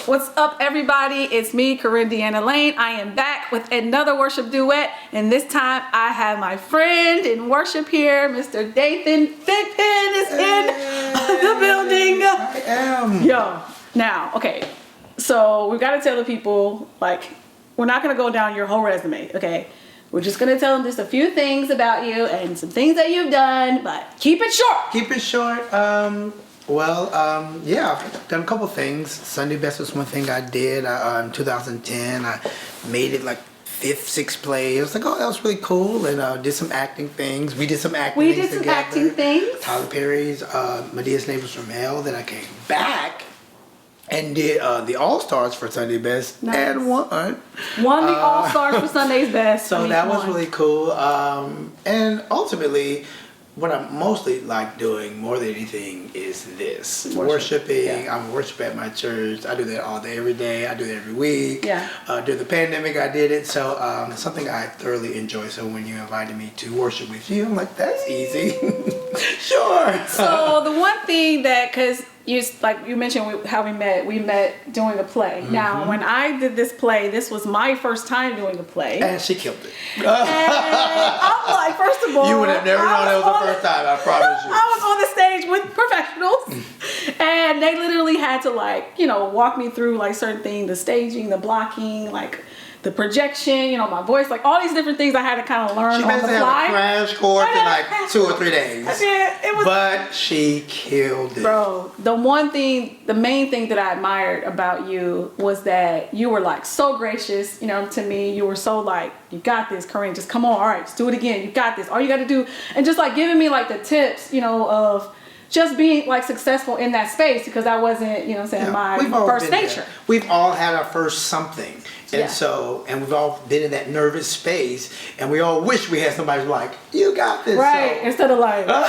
What's up, everybody? It's me, Korin Deanna Lane. I am back with another worship duet, and this time I have my friend in worship here, Mr. Dathan. Thigpen is in the building. I am. Yo, now, okay, so we've got to tell the people, like, we're not going to go down your whole resume, okay? We're just going to tell them just a few things about you and some things that you've done, but keep it short. Keep it short. Yeah, I've done a couple things. Sunday Best was one thing I did. In 2010, I made it like 5th, 6th play. It was like, oh, that was really cool. And did some acting things. We did some acting things together. Acting things. Tyler Perry's Medea's Neighbors from Hell. Then I came back and did the All-Stars for Sunday Best. Nice. And won. Won the All-Stars for Sunday's Best. So that was really cool. And ultimately, what I mostly like doing more than anything is this. Worshiping. Yeah. I'm a worshiper at my church. I do that all day, every day. I do that every week. Yeah. During the pandemic, I did it. So it's something I thoroughly enjoy. So when you invited me to worship with you, I'm like, that's easy. Sure. So the one thing that, because you mentioned how we met doing a play. Mm-hmm. Now, when I did this play, this was my first time doing a play. And she killed it. And I'm like, first of all, you would have never known that was the first time, I promise you. I was on the stage with professionals, and they literally had to walk me through like certain things, the staging, the blocking, like the projection, my voice, like all these different things I had to kind of learn on the fly. She basically had a crash course in like 2 or 3 days. But she killed it. Bro, the main thing that I admired about you was that you were like so gracious, to me. You were so like, you got this, Korin, just come on, all right, just do it again. You got this, all you got to do. And just like giving me like the tips, of just being like successful in that space, because that wasn't, my first nature. We've all had our first something. And we've all been in that nervous space, and we all wish we had somebody like, you got this. Right, so, instead of like, yeah.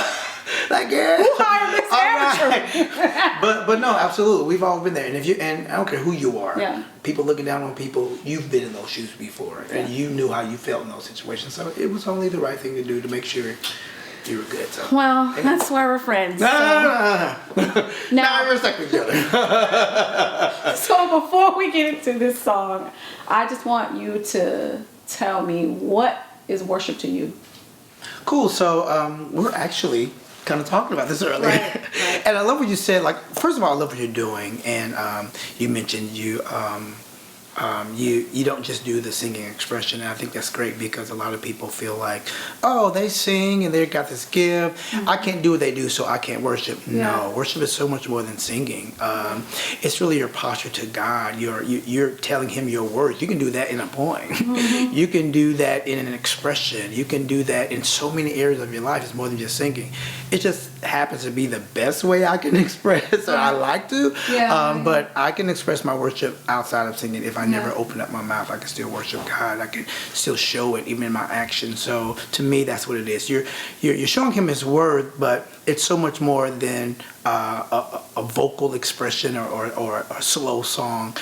Who hired this amateur? Right. but no, absolutely. We've all been there. And I don't care who you are. Yeah. People looking down on people, you've been in those shoes before, and you knew how you felt in those situations. So it was only the right thing to do to make sure you were good. So. Well, that's why we're friends. No. Now we respect each other. So before we get into this song, I just want you to tell me, what is worship to you? Cool. So we're actually kind of talking about this earlier. Right. And I love what you said. Like, first of all, I love what you're doing. And you mentioned you don't just do the singing expression, and I think that's great, because a lot of people feel like, oh, they sing and they've got this gift. Mm-hmm. I can't do what they do, so I can't worship. Yeah. No, worship is so much more than singing. It's really your posture to God. You're telling Him your words. You can do that in a poem. Mm-hmm. You can do that in an expression. You can do that in so many areas of your life. It's more than just singing. It just happens to be the best way I can express, or I like to. Yeah. But I can express my worship outside of singing. If I never open up my mouth, I can still worship God. I can still show it even in my actions. So to me, that's what it is. You're showing Him His word, but it's so much more than a vocal expression or a slow song.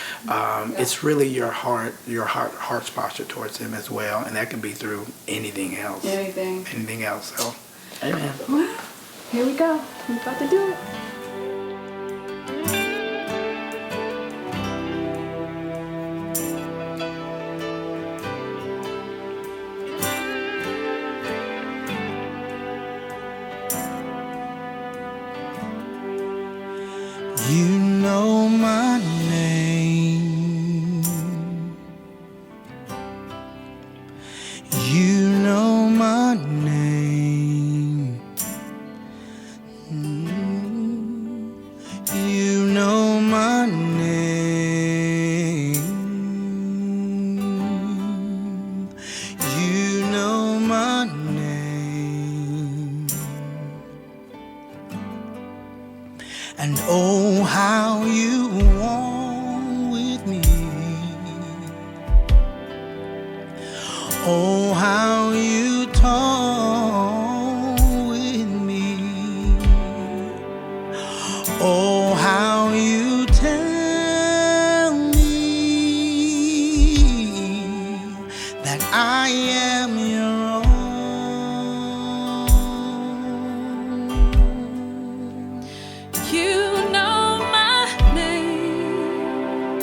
It's really your heart's posture towards Him as well, and that can be through anything else. Anything else. So, amen. Well, here we go. We're about to do it. You know my name. You know my name. You know my name. You know my name. And oh, how you walk with me. Oh, how you talk with me. Oh, how you tell me that I am your own. You know my name.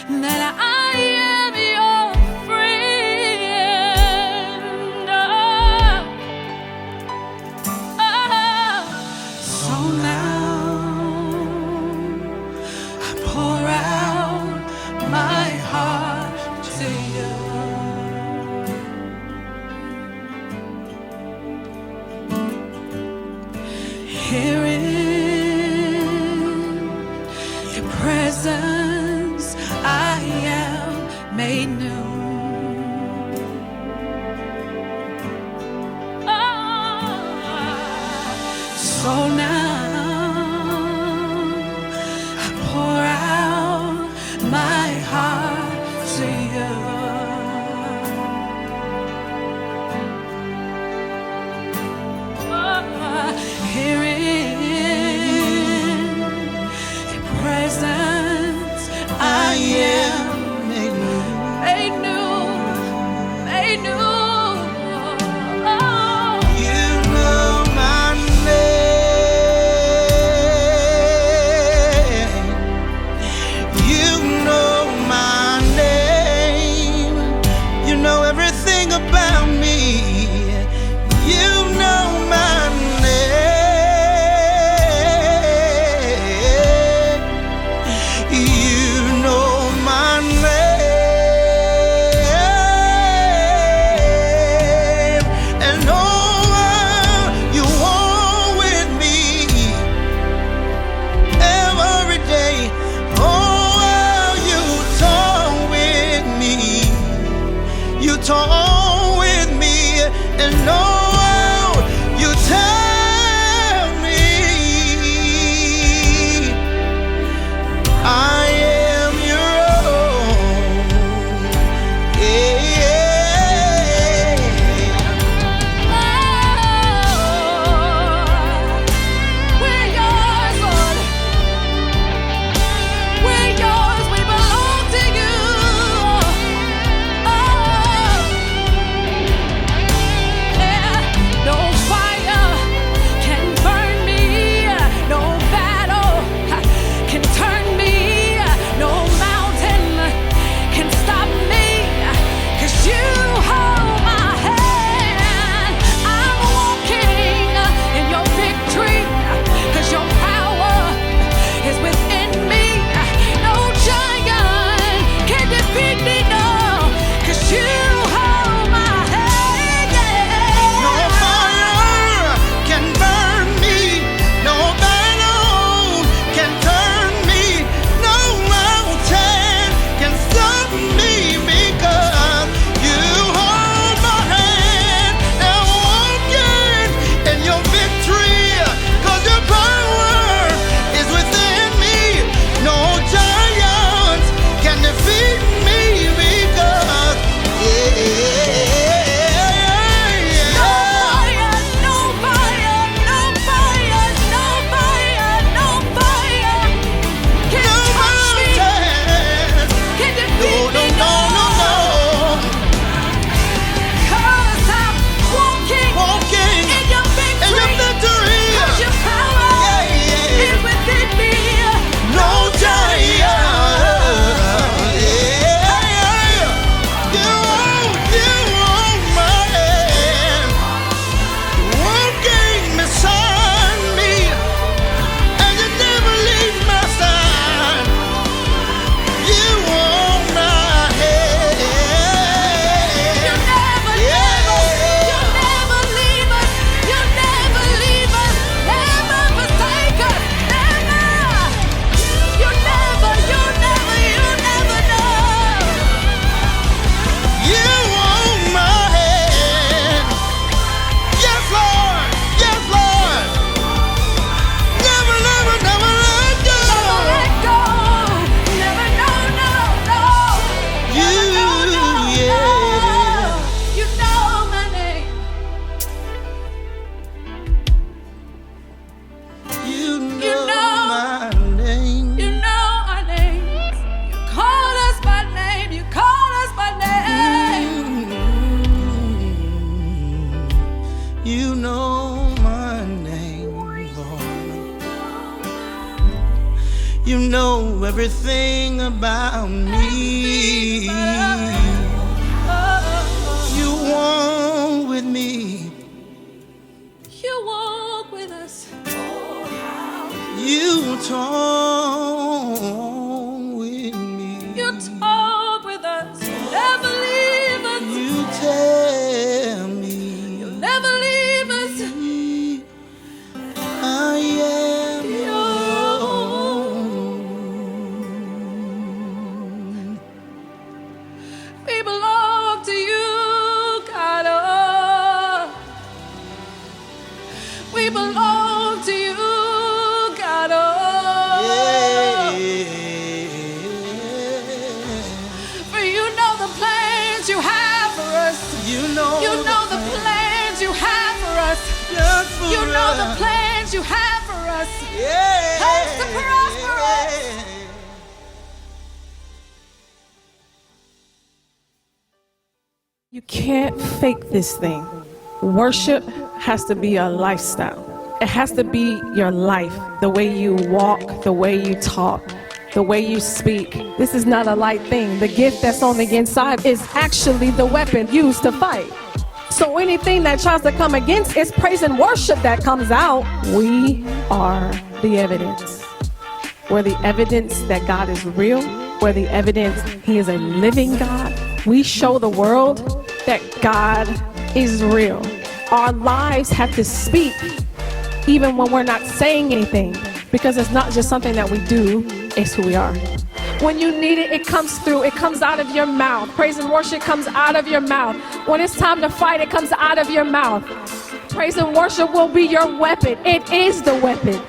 that I am your friend. So now I pour out my heart to you. Here in your presence, I am made new. So now I pour out my heart to you. Here in your presence, I am made new, made new, made new. You know my name. You know my name. You know everything about me. You know my name. You know my name. And oh, you walk with me every day. Oh, you talk with me. You talk with me. And oh, you tell me I am your own. Yeah. We're yours, Lord. We're yours. We belong to you. Oh, yeah. know everything about me. You walk with me. You walk with us. You talk with me. You talk with us. You never leave us. You tell me You'll never leave us. I am your own. We belong to you, God. Oh. We belong to you, God. Oh. For you know the plans you have for us. You know the plans you have for us. just for You know the us. plans you have for us. Yeah. Plans to prosper us. You can't fake this thing. Worship has to be a lifestyle. It has to be your life, the way you walk, the way you talk, the way you speak. This is not a light thing. The gift that's on the inside is actually the weapon used to fight. So anything that tries to come against, it's praise and worship that comes out. We are the evidence. We're the evidence that God is real. We're the evidence He is a living God. We show the world that God is real. Our lives have to speak even when we're not saying anything, because it's not just something that we do, it's who we are. When you need it, it comes through. It comes out of your mouth. Praise and worship comes out of your mouth. When it's time to fight, it comes out of your mouth. Praise and worship will be your weapon. It is the weapon.